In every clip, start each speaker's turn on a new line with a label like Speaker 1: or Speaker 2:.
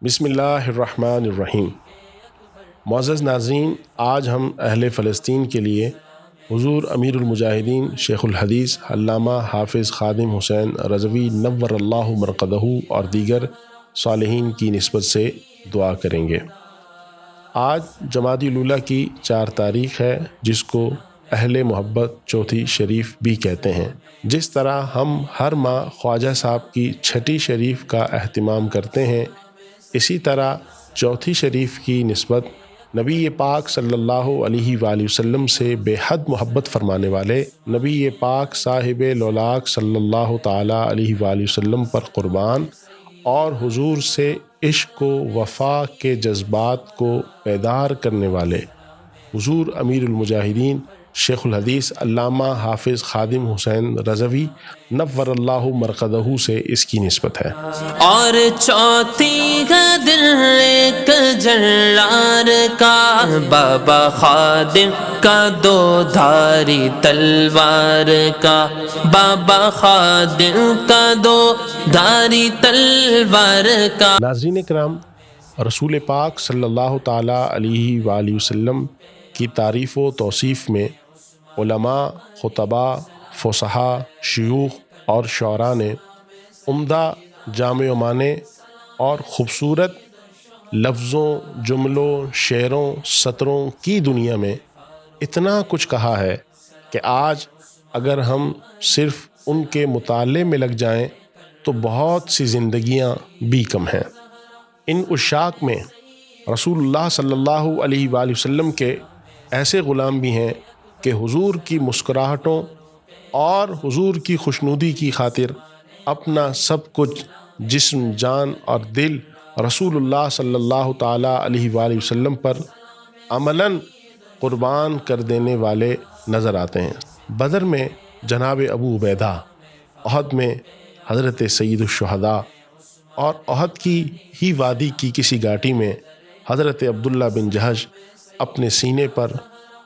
Speaker 1: بسم اللہ الرحمن الرحیم۔ معزز ناظرین، آج ہم اہل فلسطین کے لیے حضور امیر المجاہدین شیخ الحدیث علامہ حافظ خادم حسین رضوی نور اللہ مرقدہ اور دیگر صالحین کی نسبت سے دعا کریں گے۔ آج جمادی الاولیٰ کی 4 تاریخ ہے، جس کو اہل محبت چوتھی شریف بھی کہتے ہیں۔ جس طرح ہم ہر ماہ خواجہ صاحب کی چھٹی شریف کا اہتمام کرتے ہیں، اسی طرح چوتھی شریف کی نسبت نبی پاک صلی اللہ علیہ وآلہ وسلم سے بے حد محبت فرمانے والے نبی پاک صاحب لولاک صلی اللہ تعالیٰ علیہ وآلہ وسلم پر قربان اور حضور سے عشق و وفا کے جذبات کو بیدار کرنے والے حضور امیر المجاہدین شیخ الحدیث علامہ حافظ خادم حسین رضوی نور اللہ مرقدہ سے اس کی نسبت ہے۔
Speaker 2: اور چوتھی کا دل ایک جلار کا، بابا خادم کا 2 دھاری تلوار کا، بابا خادم کا 2 دھاری تلوار کا۔
Speaker 1: ناظرین کرام، رسول پاک صلی اللہ تعالیٰ علیہ وآلہ وسلم کی تعریف و توصیف میں علماء، خطباء، فصحاء، شیوخ اور شعراء نے عمدہ جامع و معنی اور خوبصورت لفظوں، جملوں، شعروں، سطروں کی دنیا میں اتنا کچھ کہا ہے کہ آج اگر ہم صرف ان کے مطالعے میں لگ جائیں تو بہت سی زندگیاں بھی کم ہیں۔ ان عشاق میں رسول اللہ صلی اللہ علیہ وآلہ وسلم کے ایسے غلام بھی ہیں کہ حضور کی مسکراہٹوں اور حضور کی خوشنودی کی خاطر اپنا سب کچھ، جسم، جان اور دل رسول اللہ صلی اللہ تعالیٰ علیہ وآلہ وسلم پر عملاً قربان کر دینے والے نظر آتے ہیں۔ بدر میں جناب ابو عبیدہ، احد میں حضرت سید الشہداء اور احد کی ہی وادی کی کسی گھاٹی میں حضرت عبداللہ بن جہش اپنے سینے پر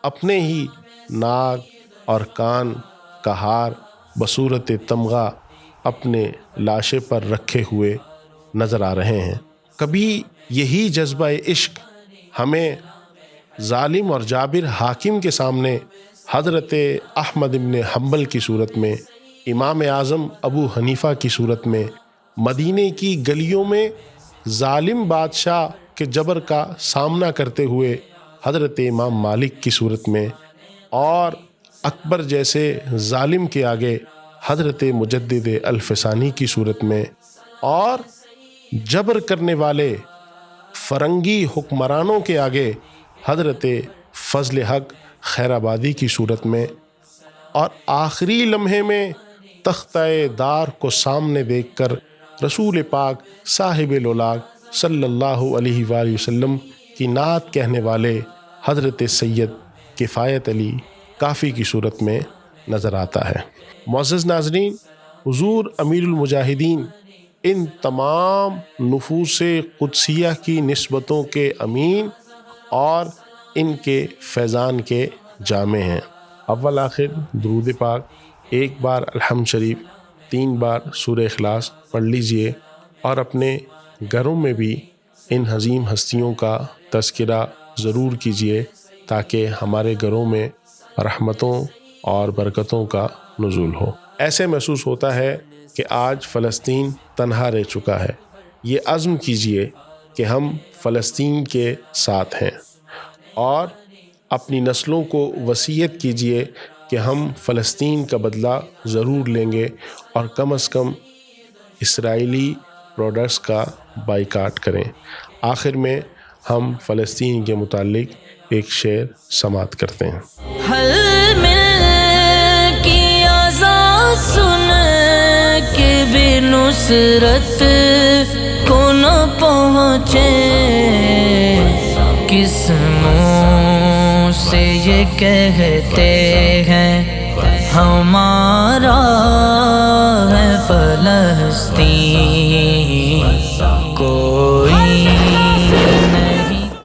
Speaker 1: اپنے ہی ناک اور کان کا ہار بصورت تمغہ اپنے لاشے پر رکھے ہوئے نظر آ رہے ہیں۔ کبھی یہی جذبہ عشق ہمیں ظالم اور جابر حاکم کے سامنے حضرت احمد بن حنبل کی صورت میں، امام اعظم ابو حنیفہ کی صورت میں، مدینے کی گلیوں میں ظالم بادشاہ کے جبر کا سامنا کرتے ہوئے حضرت امام مالک کی صورت میں، اور اکبر جیسے ظالم کے آگے حضرت مجدد الفسانی کی صورت میں، اور جبر کرنے والے فرنگی حکمرانوں کے آگے حضرت فضل حق خیر آبادی کی صورت میں، اور آخری لمحے میں تختہ دار کو سامنے دیکھ کر رسول پاک صاحب لولاک صلی اللہ علیہ وآلہ وسلم کی نعت کہنے والے حضرت سید کفایت علی کافی کی صورت میں نظر آتا ہے۔ معزز ناظرین، حضور امیر المجاہدین ان تمام نفوس قدسیہ کی نسبتوں کے امین اور ان کے فیضان کے جامع ہیں۔ اول آخر درود پاک، 1 بار الحمد شریف، 3 بار سورہ اخلاص پڑھ لیجئے، اور اپنے گھروں میں بھی ان عظیم ہستیوں کا تذکرہ ضرور کیجئے تاکہ ہمارے گھروں میں رحمتوں اور برکتوں کا نزول ہو۔ ایسے محسوس ہوتا ہے کہ آج فلسطین تنہا رہ چکا ہے۔ یہ عزم کیجئے کہ ہم فلسطین کے ساتھ ہیں، اور اپنی نسلوں کو وصیت کیجئے کہ ہم فلسطین کا بدلہ ضرور لیں گے، اور کم از کم اسرائیلی پروڈکٹس کا بائیکاٹ کریں۔ آخر میں ہم فلسطین کے متعلق ایک شعر سماعت کرتے ہیں۔
Speaker 2: حل مل کی آزاد سن کے بھی نصرت کو نہ پہنچے، کس منہ سے یہ کہتے ہیں ہمارا ہے فلسطین کو